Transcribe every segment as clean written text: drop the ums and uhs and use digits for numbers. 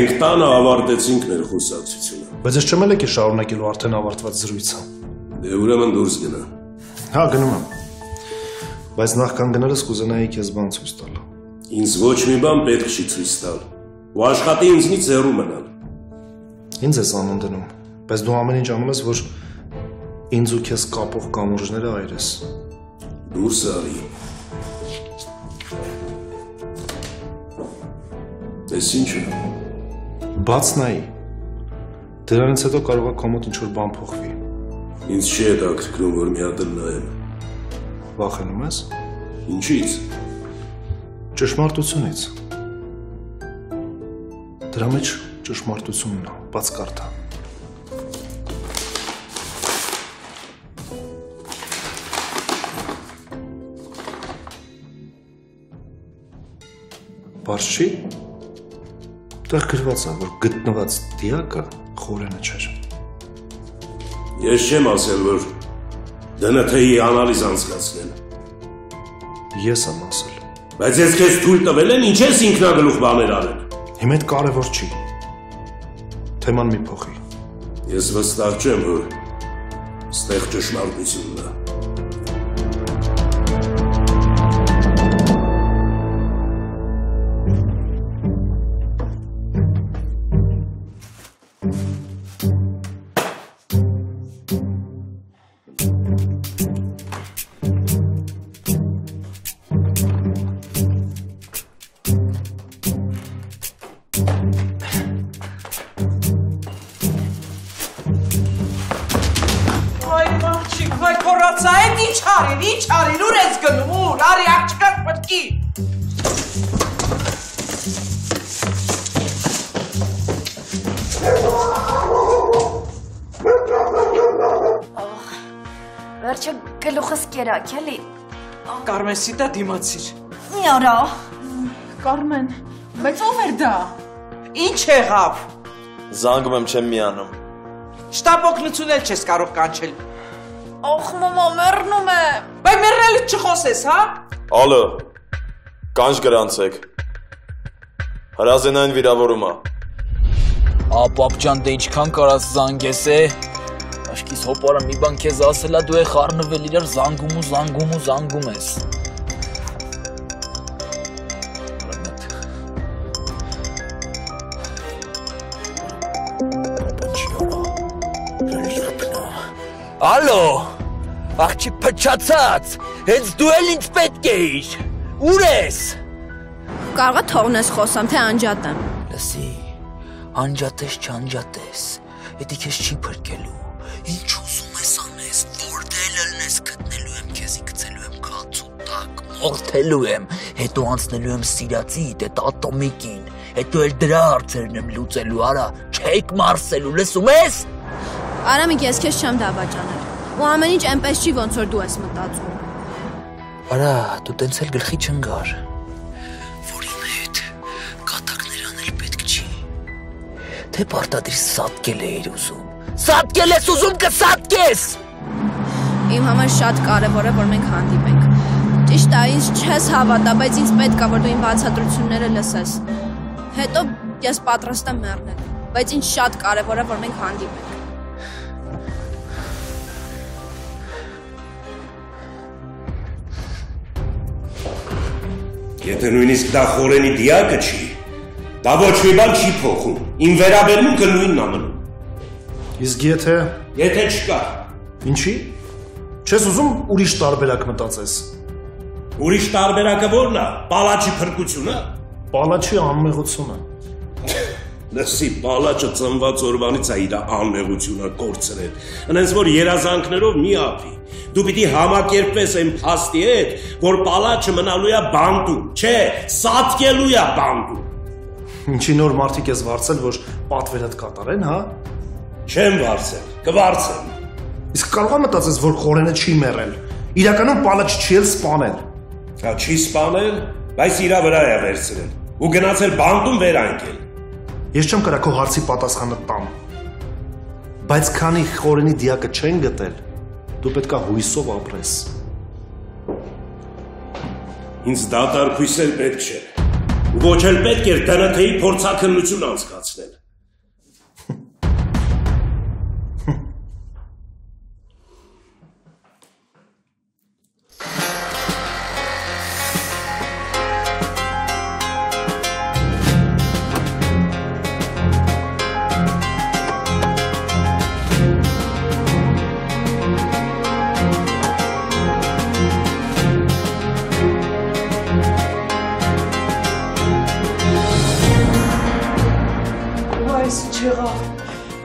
Մենք տանը ավարտեցինք մեր խոսակցությունը։ Բայց ես չեմ ելեք շարունակելու արդեն ավարտված զրույցը։ Դե ուրեմն դուրս գնա։ Հա, գնում եմ։ Բայց նախքան գնալս կուզենայի քեզ բան ցույց տալ։ Ինձ ոչ մի բան պետք չի ցույց տալ։ Ու աշխատի ինձնից հեռու մնալ։ Ինձ ես անուն դնում, բայց դու ամեն ինչ անում ես, որ ինձ ու քեզ կապող կամուրջները այրես։ Դուրս արի։ Էս ինչ է։ Բաց նայի։ Դրանից հետո կարող է քո մոտ ինչ-որ բան փոխվի։ Ինձ չի հետաքրքրում, որ մի հատ նայեմ։ Վախենում ես։ Ինչից։ Ճշմարտությունից։ Դրա մեջ ճշմարտությունն է, բաց կարդա։ Պարզ չի։ Տեղ գրված է, որ գտնված դիակը խորենը չէր։ Ես չեմ ասել, որ ԴՆԹ-ի անալիզ անցկացնել։ Ես եմ ասել։ Բայց ես քեզ թույլ տվել են, ինչ ես ինքնագլուխ բաներ արել։ Հիմա այդ կարևոր չի։ Թեման մի փոխի։ Ես վստահ չեմ, որ ստեղ ճշմարտությունն է։ Ինչ արին, ուր ես գնում, ուր, արի աղջկան պրկի։ Վերջը գլուխս կերակ, էլի։ Կարմեն սիտա դիմացիր։ Մի արա։ Կարմեն, բայց ով էր դա։ Ինչ եղավ։ Զանգում եմ չեմ միանում։ Շտապ օգնություն էլ չես կարող կանչել։ Ախ, մամա, մեռնում եմ։ Բայ մեռնելուց չխոսես, հա։ Ալո, կանչ գրանցեք։ Հրազենային վիրավորում է։ Ապապ ջան, դե ինչքան կարաս զանգես է։ Աշկիս հոպարը մի բան քեզ ասելա, դու է խառնվել իրար զանգում ես։ Ալո, աղջի փչացած, հենց դու էլ ինձ պետք էիր, ուր ես։ Կարողա թողնես խոսամ, թե անջատեմ։ Լսի, անջատես չանջատես, հետի քեզ չի փրկելու, ինչ ուզում ես անես, որտեղ ելնես, գտնելու եմ քեզի, գցելու եմ քացու տակ, մորթելու եմ, հետո անցնելու եմ սիրացի, դետ ատոմիկին, հետո էլ դրա հարցերն եմ լուծելու, արա, չեք մարսելու, լսում ես։ Արամիկ, ես քեզ չեմ դավաճանել, ու ամեն ինչ այնպես չի, ոնց որ դու ես մտածում։ Արա, դու տենց էլ գլխի չընկար, որ իմ հետ կատակներ անել պետք չի, թե պարտադիր սատկել էիր ուզում, սատկել ես ուզում կսատկես։ Իմ համար շատ կարևոր է, որ մենք հանդիպենք, ճիշտ է, ինձ չես հավատա, բայց ինձ պետք է, որ դու իմ բացատրությունները լսես, հետո ես պատրաստ եմ մեռնել, բայց ինձ շատ կարևոր է, որ մենք հանդիպենք։ Եթե նույնիսկ դա խորենի դիակը չի, դա ոչ մի բան չի փոխում, իմ վերաբերմունքը նույնն է մնում։ Իսկ եթե… Եթե չկա։ Ինչի։ Չես ուզում ուրիշ տարբերակ մտածես։ Ուրիշ տարբերակը ո՞րն է, պալաչի փրկությունը։ Պալաչի անմեղությունը։ Լսի, պալաչը ծնված օրվանից է իր անմեղությունը կորցրել, այնպես որ երազանքներով մի ապրի։ Դու պիտի համակերպվես այն փաստի հետ, որ պալաչը մնալու է բանտում, չէ, սատկելու է բանտում։ Ինչի նոր մարդիկ ես վարձել, որ պատվերդ կատարեն, հա։ Չեմ վարձել, կվարձեմ։ Իսկ կարող եմ մտածես, որ խորենը չի մեռել։ Իրականում պալաչ չի էլ սպանել։ Հա, չի սպանել, բայց իրա վրա է վերցրել ու գնացել բանտում վերանգել։ Ես չեմ կարա քո հարցի պատասխանը տամ։ Բայց քանի խորենի դիակը չեն գտել, դու պետք է հույսով ապրես։ Ինձ դատարկ հույսեր պետք չէ։ Ոչ էլ պետք էր դնթեի փորձաքննություն անցկացնել։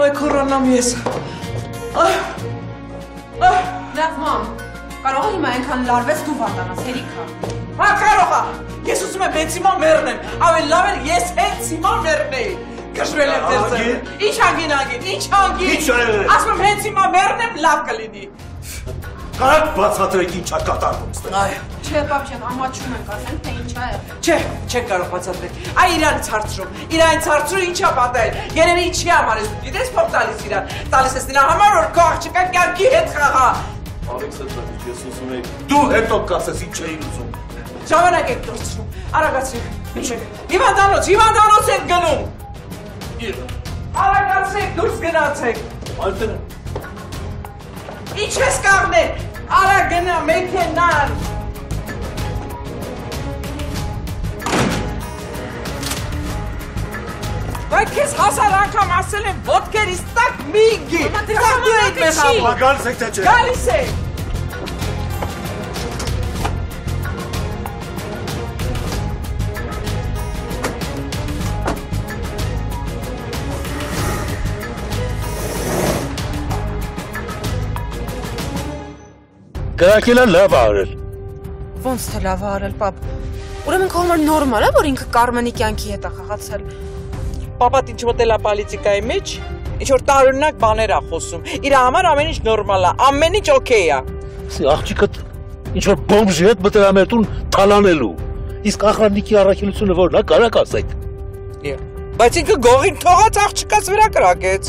Այ կորոնամ ես։ Լավ մամ, կարող է հիմա այնքան լարվեց դու վատանաս, հերիքա։ Հա կարող է, ես ուզում եմ հենց հիմա մեռնեմ, ավելի լավ էր ես հենց հիմա մեռնեի։ Կշռել եմ ձեր ձեռը։ Ինչ անգին, ինչ անգին։ Ասում եմ հենց հիմա մեռնեմ, լավ կլինի։ Կարաք բացատրեք ինչա կատարվում ստեղ։ Չէ, պապչեկ, ամաչում ենք, ասենք, թե ինչա է։ Չէ, չեք կարող բացատրել։ Այ իրանից հարցրում, ինչա պատահել։ Երևի ինչի համար ես, գիտես փող տալիս իրան։ Տալիս ես նրա համար, որ քո աղջիկը կյանքի հետ խաղա։ Ալեքսանդր, ես ուզում եի։ Դու հետո կասես ինչ էի ուզում։ Ժամանակ եք դարձնում։ Արագացրեք։ Ինչեք։ Հիվանդանոց եք գնում։ Արագացրեք, դուրս գնացեք։ Ալտերը։ Ինչ ես կաղնել։ Արագ գնա մեքենան։ Բայց քեզ հասար անգամ ասել եմ ոտքերից տակ մի գի։ Տակ դու եք մեղավոր։ Գալիս եք թե չէ։ Գալիս եք։ Կրակելը լավ արել։ Ոնց թե լավ արել, պապ։ Ուրեմն քո համար նորմալ է, որ ինքը Կարմենի կյանքի հետ է խաղացել։ Պապատ ինչ մոտել է պոլիտիկայի մեջ, ինչ որ տարօրինակ բաներ է խոսում։ Իր համար ամեն ինչ նորմալ է, ամեն ինչ օքեյ է։ Աղջիկը ինչ որ բոմժի հետ մտել է մեր տուն թալանելու։ Իսկ ախրաննիկի առաքելությունը որն է, կարաք ասեք։ Բայց ինքը գողին թողած աղջկաց վրա կրակեց։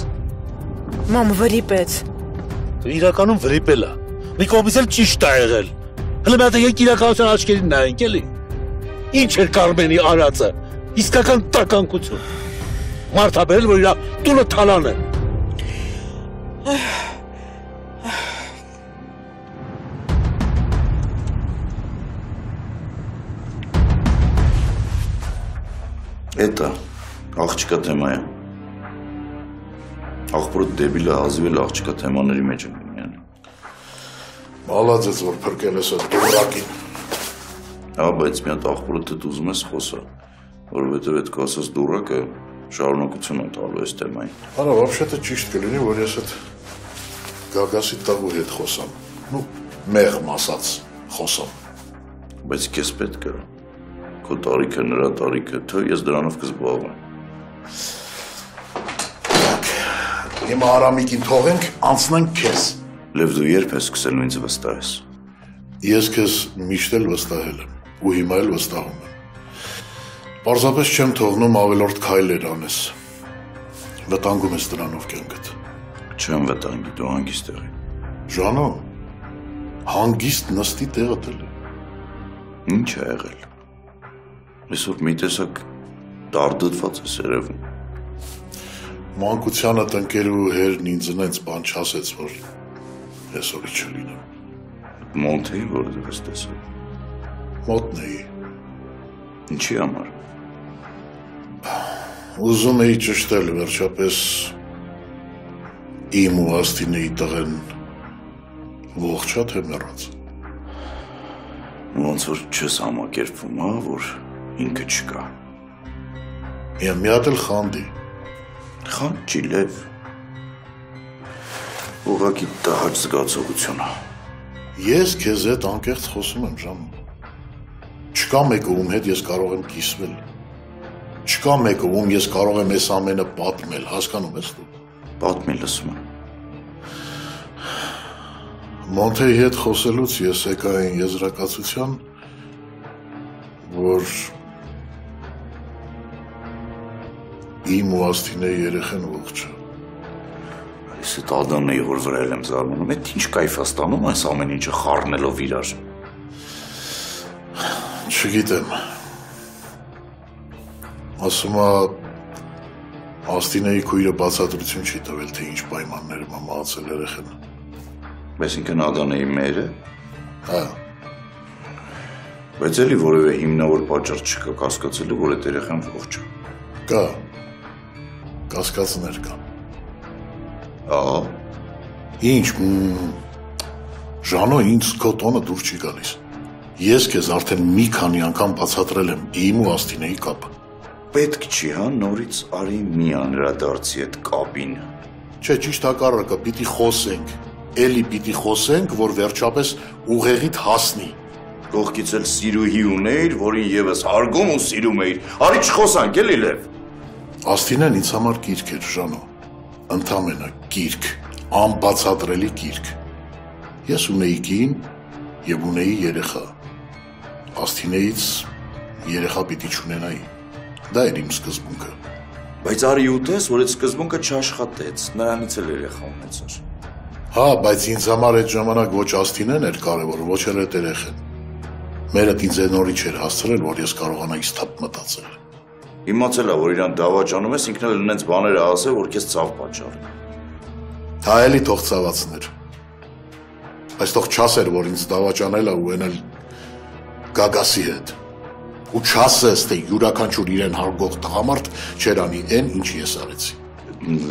Մամ վրիպեց։ Իրականում վրիպել է։ Մի կողմից էլ ճիշտ է եղել։ Հələ մի հատ եկեք իրականության աչքերին նայենք, էլի։ Ինչ էր Կարմենի արածը։ Իսկական տականկություն։ Մարդ է բերել, որ իր տունը թալանել։ Էտա, աղջիկա թեմա է։ Աղբորը դեբիլը հազիվել աղջիկա թեմաների մեջ է միան։ Մալաձեց, որ փրկել ես այդ դուրակին։ Հա, բայց մի հատ աղբորը դետ ուզում ես խոսա, որովհետև այդ քո ասած դուրակը շարունակություն է տալու այս թեմային։ Արա, вообще-то ճիշտ կլինի, որ ես այդ Գագասի տաղու հետ խոսամ։ Ну, մեղմ ասած խոսամ։ Բայց քեզ պետք է։ Քո տարիքը, նրա տարիքը, թե ես դրանով կզբաղվեմ։ Հիմա Արամիկին թողենք, անցնենք քեզ։ Լև դու երբ ես սկսել ինձ վստահես։ Ես քեզ միշտ էլ վստահել եմ, ու հիմա էլ վստահում եմ։ Պարզապես չեմ թողնում ավելորդ քայլեր անես։ Վտանգում ես դրանով կյանքդ։ Չեմ վտանգի, դու հանգիստ եղի։ Ժանո, հանգիստ նստի տեղը դել է։ Ինչ է եղել։ Այսօր մի տեսակ դարդդված ես երևում։ Մանկությանդ ընկերու հերն ինձ նենց բան չասեց, որ այսօրի չլինեմ։ Մոտ էի, որ դու ես տեսել։ Մոտն էի։ Ինչի համար։ Ուզում էի ճշտել վերջապես իմ ու Աստինեի տղեն ողջ է թե մեռած։ Ոնց որ չես համակերպվում, հա, որ ինքը չկա։ Մի հատ էլ խանդի։ Խանդ չի, Լև։ Ուղղակի տհաճ զգացողություն է։ Ես քեզ հետ անկեղծ խոսում եմ, Ժան։ Չկա մեկը, ում հետ ես կարող եմ կիսվել։ Չկա մեկը, ում ես կարող եմ այս ամենը պատմել, հասկանում ես դու։ Պատմի լսում եմ։ Մոնթեի հետ խոսելուց ես եկա այն եզրակացության, որ իմ ու Աստինեի երեխեն ողջ է։ Այս էտ ադամնեի որ վրայել եմ զարմանում, էդ ինչ կայֆ է ստանում այս ամեն ինչը խառնելով իրար։ Չգիտեմ։ Ասում է Աստինեի քույրը բացատրություն չի տվել, թե ինչ պայմաններում է մահացել երեխան։ Այսինքն Ադանեի մերը։ Հա։ Բայց էլի որևէ հիմնավոր պատճառ չկա կասկածելու, որ այդ երեխան ողջ է։ Կա։ Կասկածներ կան։ Ահա։ Ինչ, Ժանո, ինձ քո տոնը դուր չի գալիս։ Ես քեզ արդեն մի քանի անգամ բացատրել եմ իմ ու Աստինեի կապը։ Պետք չի, հա, նորից արի մի անդրադարձի այդ կապին։ Չէ, ճիշտ հակառակը, պիտի խոսենք։ Էլի պիտի խոսենք, որ վերջապես ուղեղիդ հասնի։ Կողքից էլ սիրուհի ունեիր, որին եւս հարգում ու սիրում էիր։ Արի չխոսանք, էլի Լև։ Աստինեն ինձ համար գիրք էր, Ժանո։ Ընդամենը գիրք, անբացատրելի գիրք։ Ես ունեի կին եւ ունեի երեխա։ Աստինեից երեխա պիտի չունենայի։ Դա էր իմ սկզբունքը։ Բայց արի ուտես, որ այդ սկզբունքը չաշխատեց, նրանից էլ երեխա ունեցար։ Հա, բայց ինձ համար այդ ժամանակ ոչ Աստինեն էր կարևոր, ոչ էլ այդ երեխան։ Մերդ ինձ նորի չէր հասցրել, որ ես կարողանայի սթափ մտածել։ Իմացել է, որ իրան դավաճանում ես, ինքն էլ նենց բաներ ասել, որ քեզ ցավ պատճառի։ Դա էլի թող ցավացներ։ Բայց թող չասեր, որ ինձ դավաճանել է ու էնել Գագասի հետ։ Ու չասես, թե յուրաքանչյուր իրեն հարգող տղամարդ չեր անի այն, ինչ ես արեցի։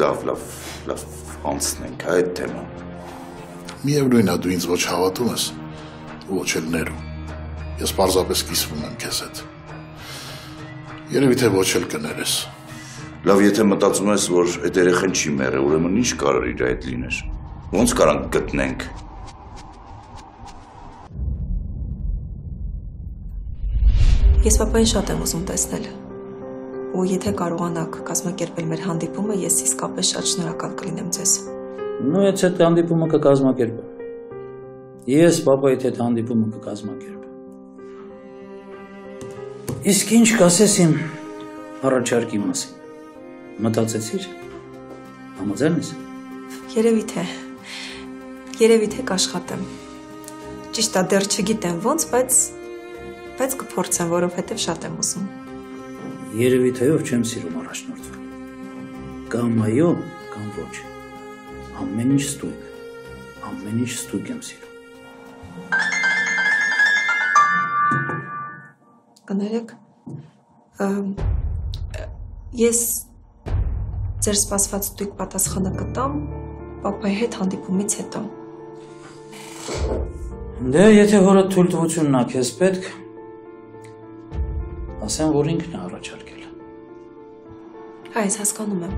Լավ, անցնենք այդ թեման։ Միևնույն է, դու ինձ ոչ հավատում ես, ոչ էլ ներում։ Ես պարզապես կիսվում եմ քեզ հետ։ Երևի թե ոչ էլ կներես։ Լավ, եթե մտածում ես, որ այդ երեխան չի մեռել, ուրեմն ինչ կարող իր այդ լիներ։ Ոնց կարանք գտնենք։ Ես պապային շատ եմ ուզում տեսնել։ Ու եթե կարողանաք կազմակերպել մեր հանդիպումը, ես իսկապես շատ շնորհակալ կլինեմ ձեզ։ Ну, այդ հանդիպումը կկազմակերպեմ։ Ես պապայիդ հետ հանդիպումը կկազմակերպեմ։ Իսկ ինչ կասես իմ առաջարկի մասին։ Մտածեցիր։ Համաձայն ես։ Երևի թե կաշխատեմ։ Ճիշտ է, դեռ չգիտեմ ոնց, բայց կփորձեմ, որովհետև շատ եմ ուզում։ Երևի թեով չեմ սիրում առաջնորդվել։ Կամ այո, կամ ոչ։ Ամեն ինչ ստույգ եմ սիրում։ Կներեք, ես ձեր սպասված ստույգ պատասխանը կտամ պապայի հետ հանդիպումից հետո։ Դե, եթե հորդ թույլտվությունն է քեզ պետք, ասեմ, որ ինքն է առաջարկել։ Հա, ես հասկանում եմ։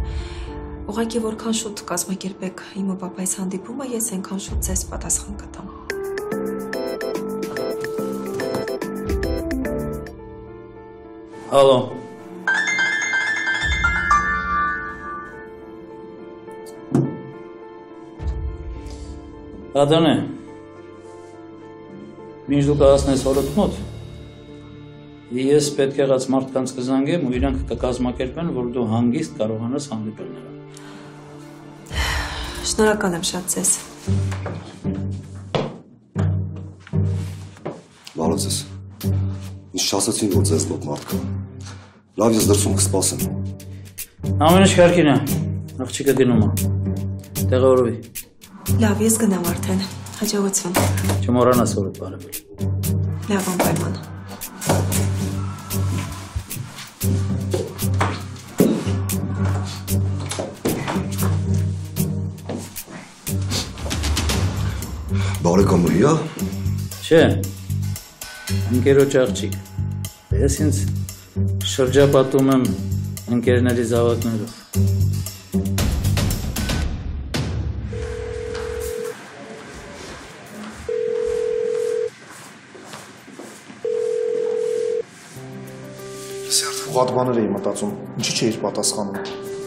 Ուղղակի որքան շուտ կազմակերպեք իմ ու պապայիս հանդիպումը, ես այնքան շուտ ձեզ պատասխան կտամ։ Հալո։ Ադանե, մինչ դու կհասնես հորդ մոտ, ես պետք եղած մարդկանց կզանգեմ ու իրանք կկազմակերպեն, որ դու հանգիստ կարողանաս հանդիպել նրան։ Շնորհակալ եմ շատ ձեզ։ Բարոց ես, ինձ չասացին, որ ձեզ մոտ մարդ կա։ Լավ, ես դրսում կսպասեմ։ Ամեն ինչ կարգին է, աղջիկը գնում է, տեղավորվի։ Լավ, ես գնամ արդեն, հաջողություն։ Չմոռանաս հորդ բարևել։ Լավ, անպայման։ Բարեկամուհի է։ Չէ, ընկերոջ աղջիկ, ես ինձ շրջապատում եմ ընկերների զավակներով։ Վատ բաներ էի մտածում, ինչի չէիր պատասխանում։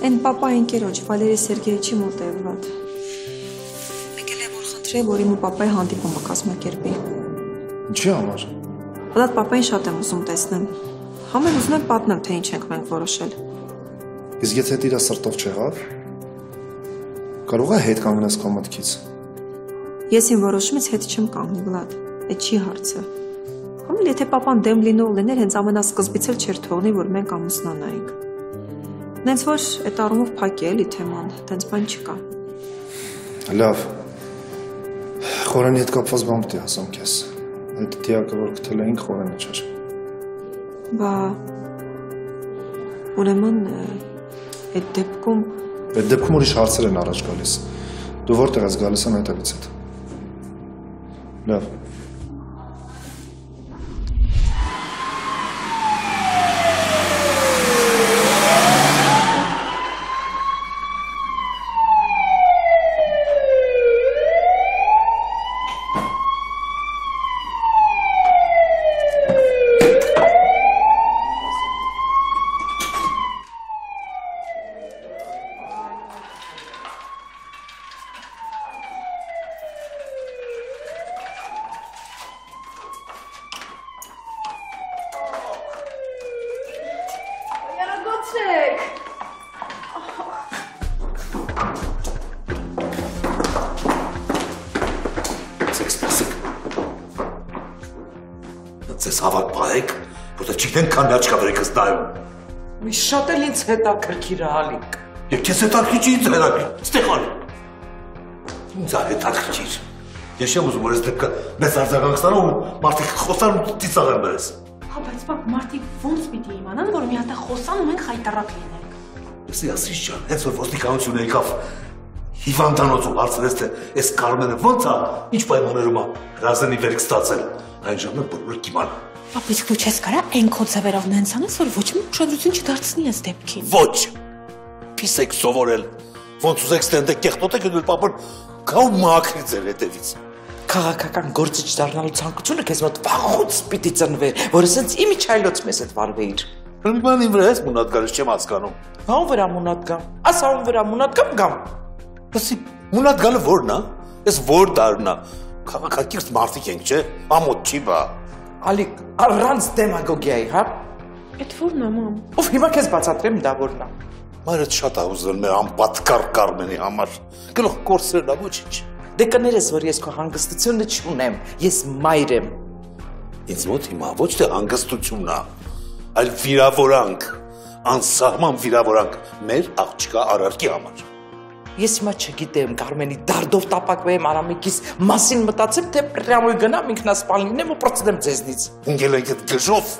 Այն պապայի ընկերոջ Վալերի Սերգեյիչի մոտ է Վլադ։ Եկել է որ խնդրել, որ իմ ու պապայի հանդիպումը կազմակերպի։ Ինչի համար։ Վլադ, պապային շատ եմ ուզում տեսնեմ։ Համեն ուզում եմ պատմեմ, թե ինչ ենք մենք որոշել։ Իսկ եթե դիրա սրտով չեղավ, կարող է հետ կանգնես քո մտքից։ Ես իմ որոշումից հետ չեմ կանգնի, Վլադ, այդ չի հարցը։ Համել եթե պապան դեմ լինող լիներ, հենց ամենասկզբից էլ չէր թողնի, որ մենք ամուսնանայինք։ Նենց որ այդ առումով փակ է էլի թեման, տենց բան չկա։ Լավ։ Խորանի հետ կապված բան պետք է ասեմ քեզ։ Այդ դիակը, որ գտել էինք, խորանը չէր։ Բա ուրեմն այդ դեպքում ուրիշ հարցեր են առաջ գալիս։ Դու որտեղ ես գալիս եմ հետևից հետ։ Լավ։ Մի շատ էլ ինձ հետաքրքիր է Ալիկ։ Եվ քեզ հետաքրքիր չի ինձ հետաքրքիր։ Ստեփան։ Ինձ հետաքրքիր։ Ես չեմ ուզում որ այս դեպքը մեծ արձագանք ստանա ու մարդիկ խոսան ու ծիծաղեն մեզ։ Հա, բայց բա մարդիկ ո՞նց պիտի իմանան, որ մի հատ խոսան ու մենք խայտարակ լինենք։ Ես ասիչ ջան, հենց որ ոստիկանությունը եկավ հիվանդանոցում հարցրեց թե այս Կարմենը ո՞նց է, ինչ պայմաններում է հրազենի վերք ստացել։ Այն ժամանակ բոլորը կիմանան։ Պապ, իսկ դու չես կարա այն քո ձևերով նենց անես, որ ոչ մի ուշադրություն չդարձնի այս դեպքին։ Ոչ։ Պիս եք սովորել։ Ոնց ուզեք ստենդեք կեղտոտ եք դու պապան կավ մաքրի ձեր հետևից։ Քաղաքական գործիչ դառնալու ցանկությունը քեզ մոտ վաղուց պիտի ծնվեր, որ ասենց իմիջայլոց մեզ հետ վարվեիր։ Բան իմ վրա ես մունատ գալիս չեմ հասկանում։ Հա վրա մունատ գամ։ Ասա ում վրա մունատ գամ։ Բասի մունատ գալը ո՞րն է։ Էս ո՞ր դարն է։ Քաղաքակիրթ մարդիկ ենք, չէ՞։ Ամոթ չի բա։ Ալիկ, առանց դեմագոգիայի, հա։ Էդ ո՞րն է, մամ։ Ով հիմա քեզ բացատրեմ դա ո՞րն է։ Մայրդ շատ է ուզել մեր անպատկար Կարմենի համար։ Գլուխ կորցրել է ոչինչ։ Դե կներես, որ ես քո հանգստությունը չունեմ, ես մայր եմ։ Ինձ մոտ հիմա ոչ թե հանգստությունն է, այլ վիրավորանք, անսահման վիրավորանք մեր աղջկա Արարքի համար։ Ես հիմա չգիտեմ, Կարմենի դարդով տապակվեմ Արամիկիս մասին մտածեմ, թե պրյամոյ գնամ ինքնասպան լինեմ ու պրծնեմ ձեզնից։ Ընկել ենք այդ գժով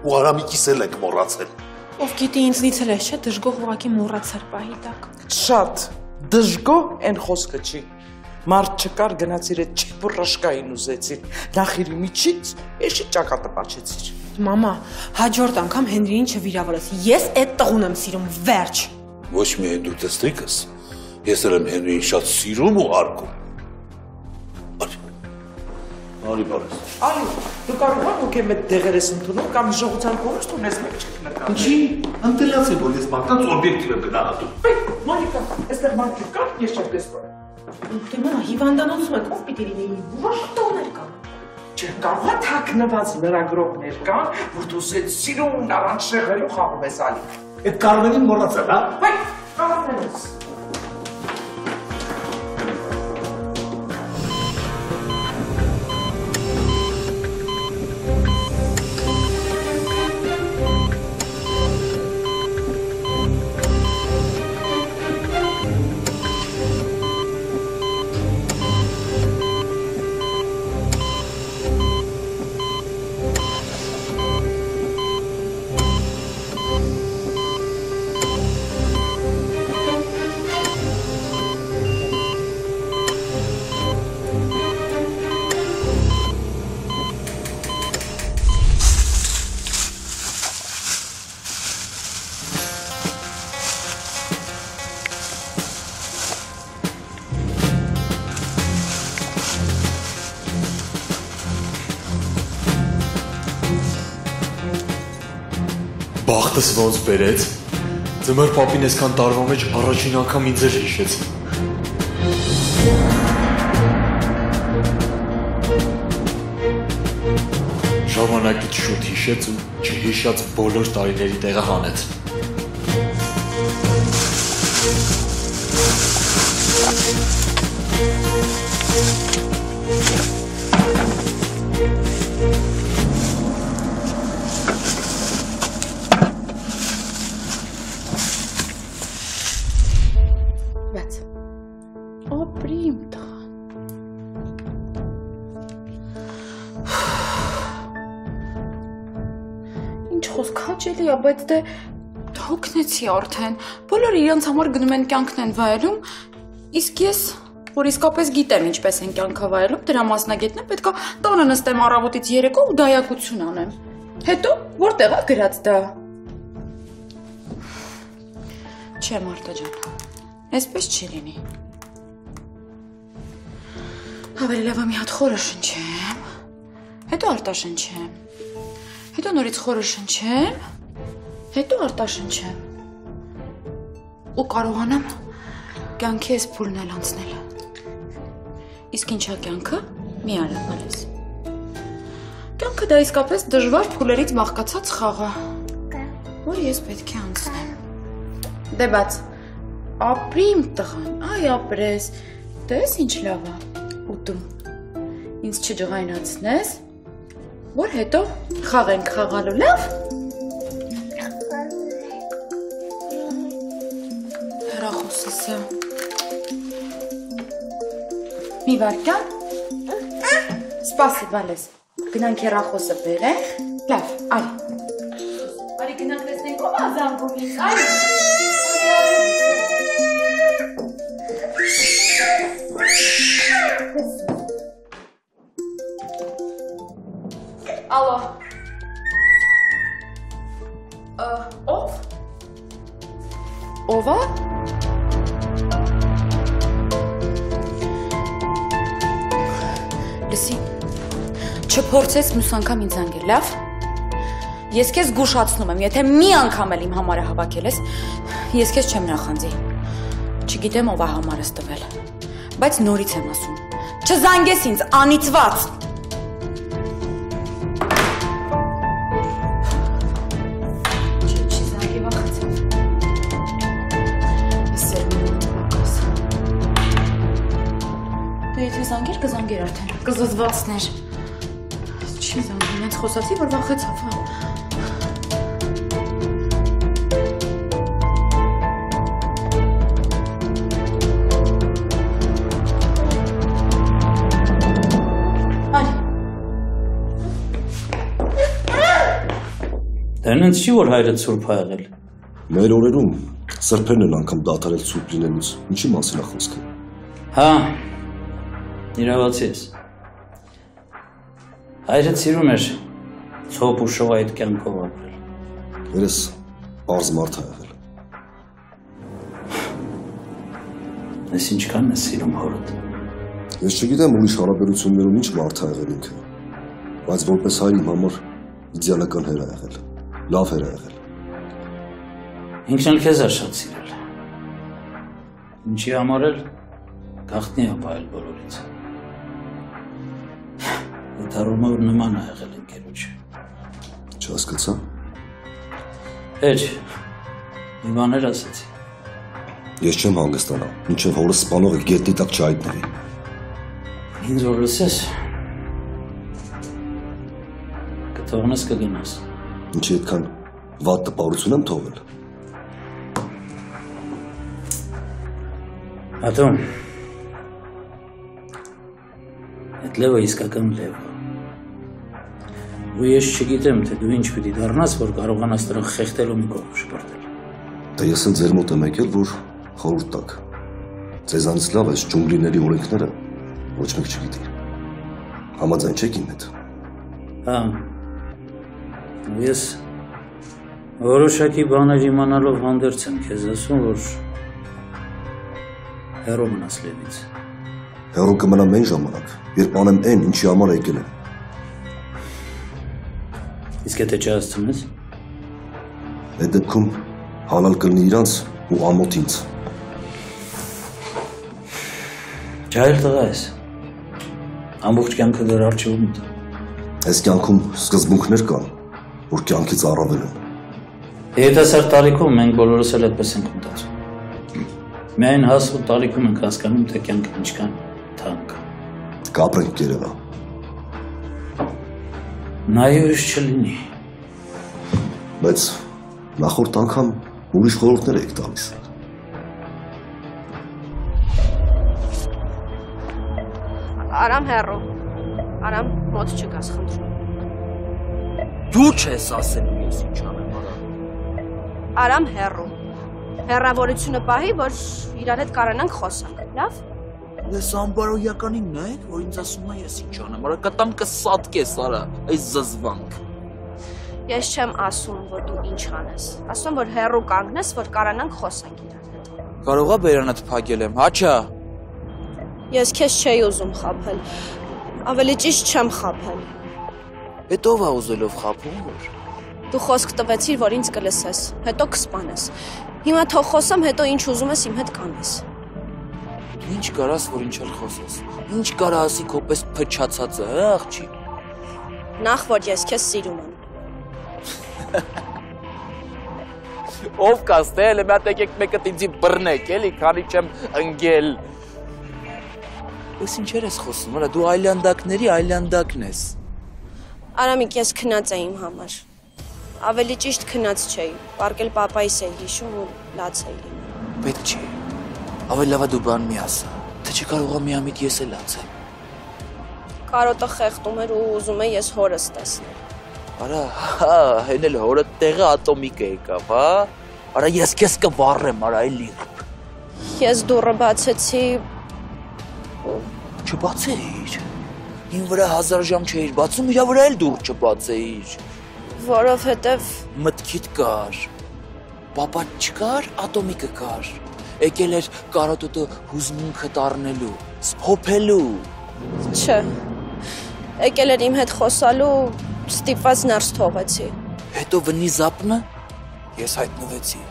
ու Արամիկիս էլ ենք մոռացել։ Ով գիտի ինձնից էլ է, չէ, դժգոհ ուղղակի մոռացար պահի տակ։ Շատ, դժգոհ են խոսքը չի։ Մարդ չկար գնացիր այդ չեպուրաշկային ուզեցիր, նախիրի միջից էշի ճակատը պաչեցիր։ Մամա, հաջորդ անգամ Հենրիին չվիրավորես, ես այդ տղուն եմ սիրում, վերջ։ Ոչ միայն դու տեսնիկս, ես էլ եմ Հենրիին շատ սիրում ու հարգում։ Արի բարես։ Ալի, դու կարող ես ուղղակի մեծ դեղեր ես ընդունում կամ ժողովրդական կորուստ ունես մեկ չեք նկատի։ Ինչի, ընտելացի որ ես բանկանց օբյեկտիվ եմ գնահատում։ Մոնիկա, այստեղ մարդիկ կան, ես չեմ տեսնում։ Դե մամա, հիվանդանոցում եք, ով պիտի լինի, ուրախտողներ կան։ Չէ, կարող է թաքնված լրագրողներ կան, որ դու սենց սիրուն առանց շեղվելու խաղում ես Ալի։ Այդ Կարմենին մոռացել, հա։ Հայ, կարողանում ես։ Բախտս ոնց բերեց, ձմեր պապին այսքան տարվա մեջ առաջին անգամ ինձ էլ հիշեց։ Ժամանակից շուտ հիշեց ու չհիշած բոլոր տարիների տեղը հանեց։ ապրի իմ տղան։ Ինչ խոսք հաճելի է, բայց դե հոգնեցի արդեն։ Բոլորը իրենց համար գնում են կյանքն են վայելում, իսկ ես, որ իսկապես գիտեմ ինչպես են կյանքը վայելում, դրա մասնագետն եմ, պետք է տանը նստեմ առավոտից երեկո ու դայակություն անեմ։ Հետո որտեղ է գրած դա։ Չէ, Մարտա ջան, այսպես չի լինի։ Ավելի լավ է մի հատ խորը շնչեմ, հետո արտաշնչեմ, հետո նորից խորը շնչեմ, հետո արտաշնչեմ ու կարողանամ կյանքի այս փուլն էլ անցնել։ Իսկ ինչա կյանքը, մի արա բալես։ Կյանքը դա իսկապես դժվար փուլերից բաղկացած խաղ է, որ ես պետք է անցնեմ։ Դե բաց, ապրի իմ տղան, այ ապրես, դες ինչ լավ է, ուտում, ինձ չջղայնացնես, որ հետո խաղենք խաղալու, լավ։ Հեռախոսս է։ Մի վարկյան։ Սպասի, բալես, գնանք հեռախոսը բերենք, լավ, արի։ Արի գնանք տեսնենք ով է զանգում ինձ, արի։ Ալո։ Ով։ Ով է։ Լսի, չփորձես մյուս անգամ ինձ զանգել, լավ։ Ես քեզ զգուշացնում եմ, եթե մի անգամ էլ իմ համարը հավաքել ես, ես քեզ չեմ նախանձի։ Չգիտեմ ով է համարս տվել, բայց նորից եմ ասում, չզանգես ինձ, անիծված։ Զանգեր կզանգեր արդեն, կզզվացներ։ Չի զանգում, ինձ խոսացի, որ վախեցավ, հա։ Արի։ Դա նենց չի, որ հայրդ սուրբ է եղել։ Մեր օրերում սրբերն են անգամ դադարել սուրբ լինելուց, ինչի մասին է խոսքը։ Հա, իրավացի ես։ Հայրդ սիրում էր ցոփ ու շող այդ կյանքով ապրել։ Երես պարզ մարդ է եղել։ Ես ինչքան ես սիրում հորդ։ Ես չգիտեմ ուրիշ հարաբերություններում ինչ մարդ է եղել ինքը, բայց որպես հայր իմ համար իդեալական հեր է եղել, լավ հեր է եղել։ Ինքն էլ քեզ է շատ սիրել։ Ինչի համար էլ գաղտնի է բայել բոլորից։ Դարումը որ նման է եղել ընկերոջը։ Չհասկացա։ Հեչ, մի բաներ ասացի։ Ես չեմ հանգստանա, մինչև հորս սպանողը գետնի տակ չհայտնվի։ Ինձ որ լսես, կթողնես կգնաս։ Ինչի այդքան վատ տպավորություն եմ թողել։ Ատոմ, այդ լևը իսկական լև է։ Ու ես չգիտեմ, թե դու ինչ պիտի դառնաս, որ կարողանաս դրան խեղդել ու մի կողմ շպրտել։ Դա ես էլ ձեր մոտ եմ եկել, որ խորհուրդ տաք։ Ձեզանից լավ այս ջունգլիների օրենքները ոչ մեկ չգիտի։ Համաձայն չեք իմ հետ։ Հա։ Ու ես որոշակի բաներ իմանալով հանդերձ եմ քեզ ասում, որ հեռու մնաս լևից։ Հեռու կմնամ այն ժամանակ, երբ անեմ այն, ինչի համար եկել եմ։ Իսկ եթե չհասցնես։ Այդ դեպքում հալալ կլինի իրանց ու ամոթ ինձ։ Ջահել տղա ես։ Ամբողջ կյանքը դեռ առջևում է։ Այս կյանքում սկզբունքներ կան, որ կյանքից առավել են։ Երիտասարդ տարիքում մենք բոլորս էլ այդպես ենք մտածում։ Միայն հասու տարիքում ենք հասկանում, թե կյանքը ինչքան թանկ է։ Կապրենք երևա։ Նայույս չլինի։ Բայց նախորդ անգամ ուրիշ խորհուրդներ եք տալիս։ Արամ հեռու։ Արամ մոտ չգաս խնդրում։ Դու չես ասելու ես ինչ անեմ, արա։ Արամ հեռու։ Հեռավորությունը պահի, որ իրար հետ կարողանանք խոսանք, լավ։ Ես անբարոյականին նայեք, որ ինձ ասում է ես ինչ անեմ, արա կտամ կսատկես, արա, այս զզվանք։ Ես չեմ ասում, որ դու ինչ անես։ Ասում որ հեռու կանգնես, որ կարողանանք խոսանք իրար հետ։ Կարող է բերանդ փակել եմ, հաչա։ Ես քեզ չէի ուզում խաբել։ Ավելի ճիշտ չեմ խաբել։ Հետո ով է ուզելով խաբում որ։ Դու խոսք տվեցիր, որ ինձ կլսես, հետո կսպանես։ Հիմա թող խոսամ, հետո ինչ ուզում ես իմ հետ կանես։ Դու ինչ կարաս, որ ինչ էլ խոսես։ Ինչ կարա ասի քո պես փչացած է, հա աղջիկ։ Նախ որ ես քեզ սիրում եմ։ Ով կաստել, մի հատ եկեք մեկը ինձի բռնեք, էլի, քանի չեմ ընկել։ Ես ինչեր ես խոսում, հələ դու այլանդակների այլանդակն ես։ Արամիկ, ես քնած եմ իմ համար։ Ավելի ճիշտ քնած չէի, պարկել պապայիս էի հիշում ու լաց էի լինում։ Պետք չի, ավելի լավ է դու բան մի ասա, թե չի կարողա միամիտ ես էլ լացել։ Կարոտը խեղդում էր ու ուզում է ես հորս տեսնել։ Արա, հա, հեն էլ հորը տեղը ատոմիկը եկավ, հա։ Արա, ես քեզ կվառեմ, արա, էլի։ Ես դուռը բացեցի։ Չբացեիր։ Իմ վրա 1000 ժամ չէիր բացում, իրա վրա էլ դուռ չբացեիր։ Որովհետև մտքիդ կար։ Պապա չկար, ատոմիկը կար։ Եկել էր կարոտոտը հուզմունքդ առնելու, սփոփելու։ Չէ։ Եկել էր իմ հետ խոսալու, ստիպված ներս թողեցի։ Հետո վնի զապնը ես հայտնվեցի։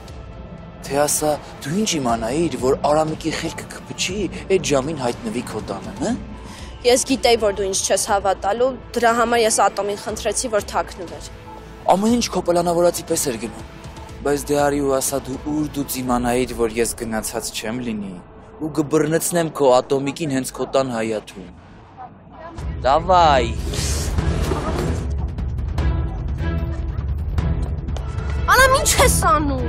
Թե ասա, դու ինչ իմանայիր, որ Արամիկի խելքը կփչի, այդ ժամին հայտնվի քո տանը, հա։ Ես գիտեի, որ դու ինձ չես հավատալու, դրա համար ես ատոմին խնդրեցի, որ թաքնվեր։ Ամեն ինչ քո պլանավորածի պես էր գնում։ Բայց դե արի ու ասա դու ուր դու իմանայիր, որ ես գնացած չեմ լինի, ու կբռնեցնեմ քո ատոմիկին հենց քո տան հայաթում։ Դավայ։ Անամ ինչ ես անում։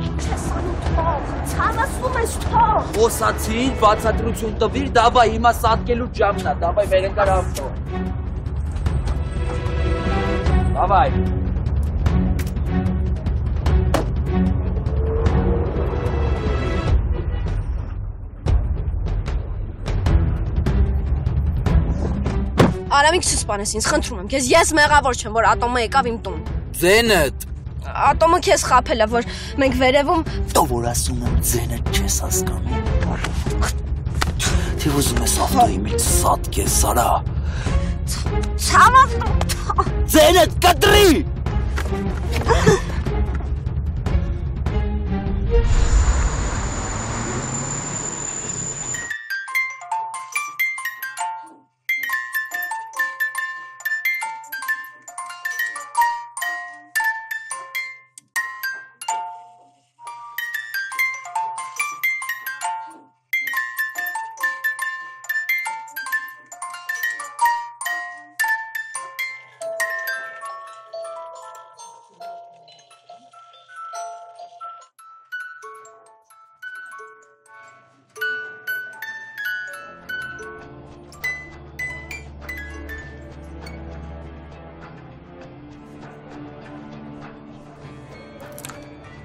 Ինչ ես անում թող, ցավացնում ես թող։ Խոսացիր, բացատրություն տվիր, դավայ, հիմա սատկելու ժամն է, դավայ վեր ընկար ավտո։ Դավայ։ Արամիկ չսպանես ինձ, խնդրում եմ, քեզ ես մեղավոր չեմ, որ ատոմը եկավ իմ տուն։ Ձենդ։ Ատոմը քեզ խաբել է, որ մենք վերևում։ Դու որ ասում եմ ձենդ չես հասկանում։ Թե ուզում ես ավտոյի մեջ սատկես, արա։ Ցավով ձենդ կտրի։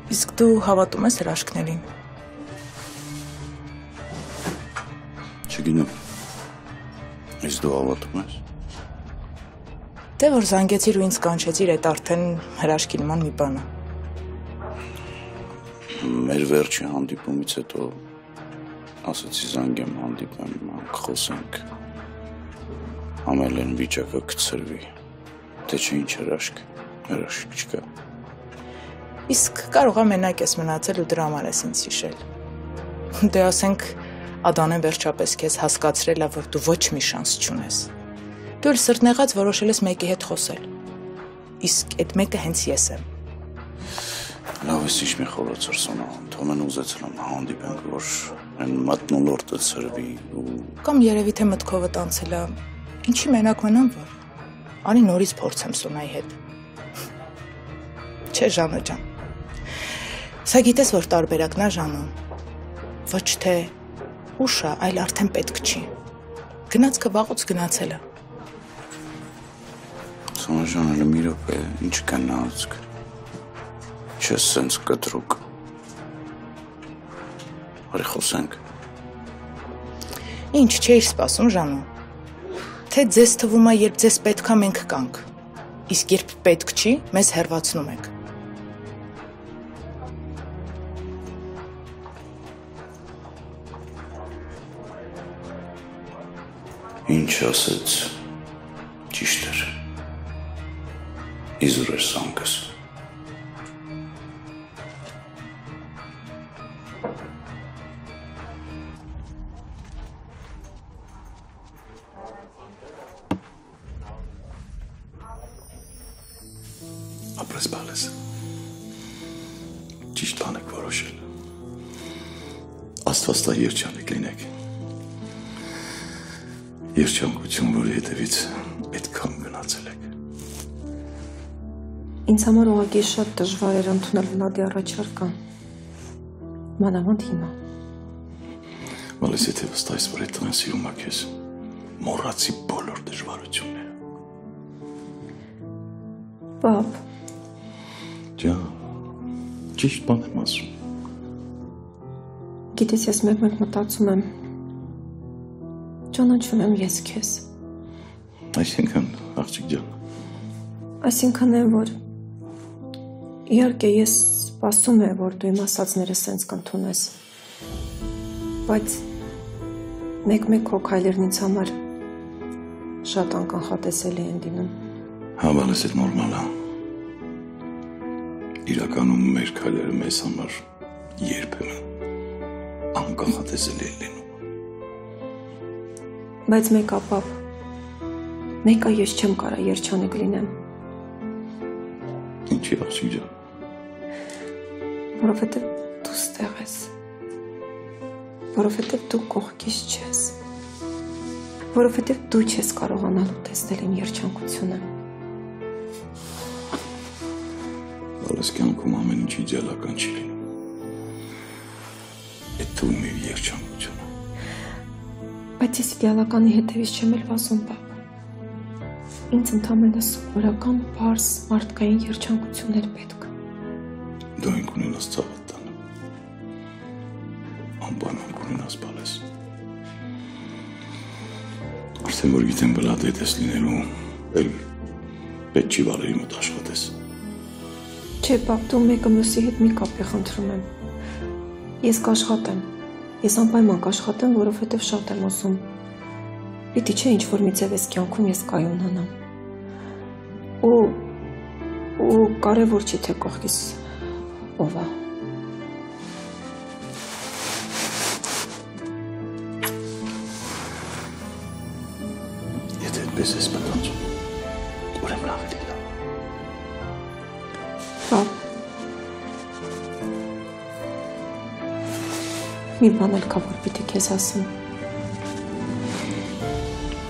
Իսկ դու հավատում ես հրաշքներին։ Չգիտեմ։ Իսկ դու հավատում ես։ Դե որ զանգեցիր ու ինձ կանչեցիր, այդ արդեն հրաշքի նման մի բան է։ Մեր վերջի հանդիպումից հետո ասացի զանգեմ հանդիպեմ, կխոսենք։ Համելեն վիճակը կցրվի։ Թե չէ ինչ հրաշք չկա։ Իսկ կարող է մենակ ես մնացել ու դրա համար ես ինձ հիշել։ Դե ասենք Ադանեն վերջապես քեզ հասկացրել է, որ դու ոչ մի շանս չունես։ Դու էլ սրտնեղած որոշել ես մեկի հետ խոսել։ Իսկ այդ մեկը հենց ես եմ։ Լավ ես ինչ մի խորացր Սոնա, թոմեն ուզեցել եմ հանդիպենք, որ այն մատնոլորտը ցրվի ու կամ երևի թե մտքովդ անցել է, ինչի մենակ մնամ որ։ Արի նորից փորձեմ Սոնայի հետ։ Չէ Ժանո ջան։ Սա գիտես որ տարբերակն է Ժանո։ Ոչ թե ուշ է, այլ արդեն պետք չի։ Գնացքը վաղուց գնացել է։ Սոնաժանը մի րոպե, ինչ գնացք։ Չես սենց կտրուկ։ Արի խոսենք։ Ինչ չէիր սպասում, Ժանո։ Թե ձեզ թվում է, երբ ձեզ պետք է մենք կանք, իսկ երբ պետք չի, մեզ հեռացնում եք։ Ինչ ասեց, ճիշտ էր, իզուր էր սանկս։ Ապրես բալես, ճիշտ բան եք որոշել, աստվածտա երջանիկ լինեք, երջանկություն, որի հետևից այդքան գնացել եք։ Ինձ համար ուղղակի շատ դժվար էր ընդունել Վլադի առաջարկը, մանավանդ հիմա։ Մալես եթե վստահես, որ այդ տղան սիրում է քեզ, մոռացի բոլոր դժվարությունները։ Պապ։ Ջան, ճիշտ բան եմ ասում։ Գիտես, ես մեկ մտածում եմ, ճանաչում եմ ես քեզ։ Այսինքն, աղջիկ ջան։ Այսինքն եմ, որ իհարկե ես սպասում եմ, որ դու իմ ասածները սենց կընդունես, բայց մեկ-մեկ քո քայլերն ինձ համար շատ անկանխատեսելի են լինում։ Հա, բալես այդ նորմալ է։ Իրականում մեր քայլերը մեզ համար երբեմն անկանխատեսելի են լինում։ Բայց մեկ ապապ, մեկը ես չեմ կարա երջանիկ լինեմ։ Ինչի աղջիկ ջան։ Որովհետև դու ստեղ ես, որովհետև դու կողքից չես, որովհետև դու չես կարողանալու տեսնել իմ երջանկությունը։ Բալես կյանքում ամեն ինչ իդեալական չի լինում։ Այդ թվում է երջանկությունը։ Բայց ես իդեալականի հետևից չեմ էլ վազում, պապ։ Ինձ ընդամենը սովորական, պարզ, մարդկային երջանկություններ պետք։ Դու ինք ունենաս ցավդ տանը։ Անպայման կունենաս բալես։ Արդեն որ գիտեմ բլադ հետ ես լինելու, էլ պետք չի վարերի մոտ աշխատես։ Չէ, պապ, դու մեկը մյուսի հետ մի կապի խնդրում եմ։ Ես կաշխատեմ։ Ես անպայման կաշխատեմ, որովհետև շատ եմ ուզում։ Պիտի չէ ինչ-որ մի ձև ես կյանքում ես կայունանամ։ Ու կարևոր չի, թե կողքիս ով է։ Եթե այդպես ես մտածում, ուրեմն ավելի լավ։ Պապ, մի բան էլ կա, որ պիտի քեզ ասեմ։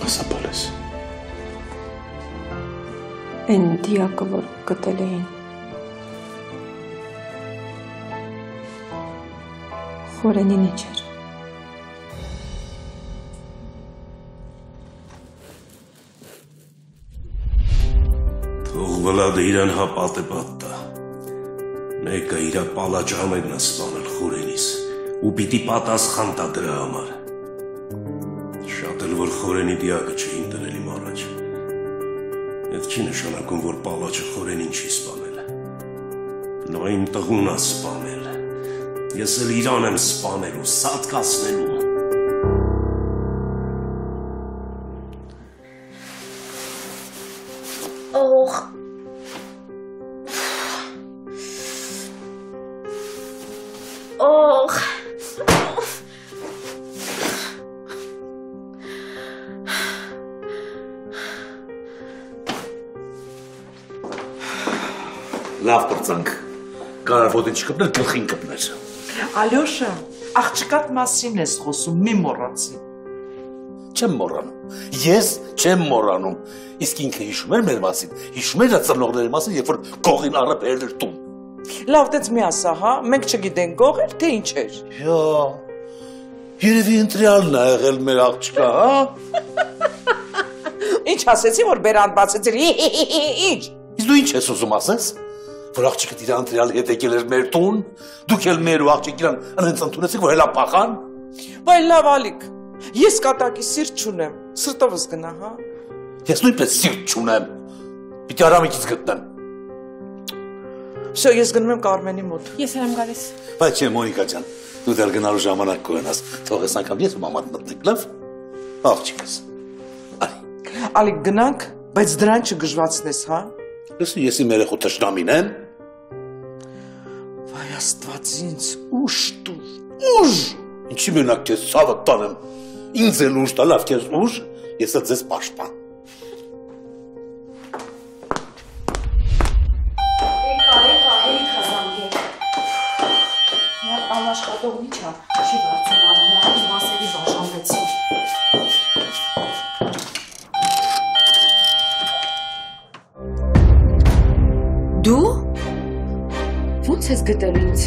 Ասա բալես։ Այն դիակը, որ գտել էին։ Խորենինը չէր։ Թող Վլադը իրան հապատ է պատտա։ Մեկը իրա պալաչ համերն է սպանել Խորենիս ու պիտի պատասխան տա դրա համար։ Շատ էլ որ Խորենի դիակը չէին տրել իմ առաջ։ Այդ չի նշանակում, որ պալաչը Խորենին չի սպանել։ Նա իմ տղուն է սպանել։ Ես էլ իրան եմ սպանելու, սատկացնելու։ Օղ։ Օղ։ Լավ պրծանք, կարար ոտին չկպներ, գլխին կպներ։ Ալյոշա, աղջկատ մասին ես խոսում, մի մոռացի։ Չեմ մոռանում, ես չեմ մոռանում, իսկ ինքը հիշում էր մեր մասին, հիշում էր ծնողների մասին, երբ որ գողին առը բերել էր տուն։ Լավ, դեց մի ասա, հա, մենք չգիտենք գող էր, թե ինչ էր։ Երևի ընտրյալն է եղել մեր աղջկա, հա։ Ինչ ասեցի, որ բերան բացեցիր։ Ինչ։ Իսկ դու ինչ ես ուզում ասես։ Որ աղջիկը իր անտրյալ հետ եկել էր մեր տուն, դուք էլ մեր ու աղջիկ իրան այնց ընդունեցիք, որ հելա փախան։ Բայց լավ Ալիկ, ես կատակի սիրտ չունեմ, սրտովս գնա, հա։ Ես նույնպես սիրտ չունեմ։ Պիտի արամիկից գտնեմ։ Всё, ես գնում եմ Կարմենի մոտ։ Ես էլ եմ գալիս։ Բայց չէ, Մոնիկա ջան, դու դեռ գնալու ժամանակ կունենաս։ Թող ես անգամ ես ու մաման մտնենք, լավ։ Աղջիկս։ Ալիկ գնանք, բայց դրան չգժվացնես, հա։ Լսի, ես իմ երեխու թշնամին եմ։ Վայ Աստված ինձ ուժ տուր, ուժ։ Ինչի մենակ քեզ ցավը տանեմ։ Ինձ էլ ուժ տա, լավ քեզ ուժ, ես էլ ձեզ պաշտպան։ Աշխատողնի չա, չի վարձնալու, նրան մասերի բաժանվեցին։ Դու? Ո՞նց ես գտել ինձ։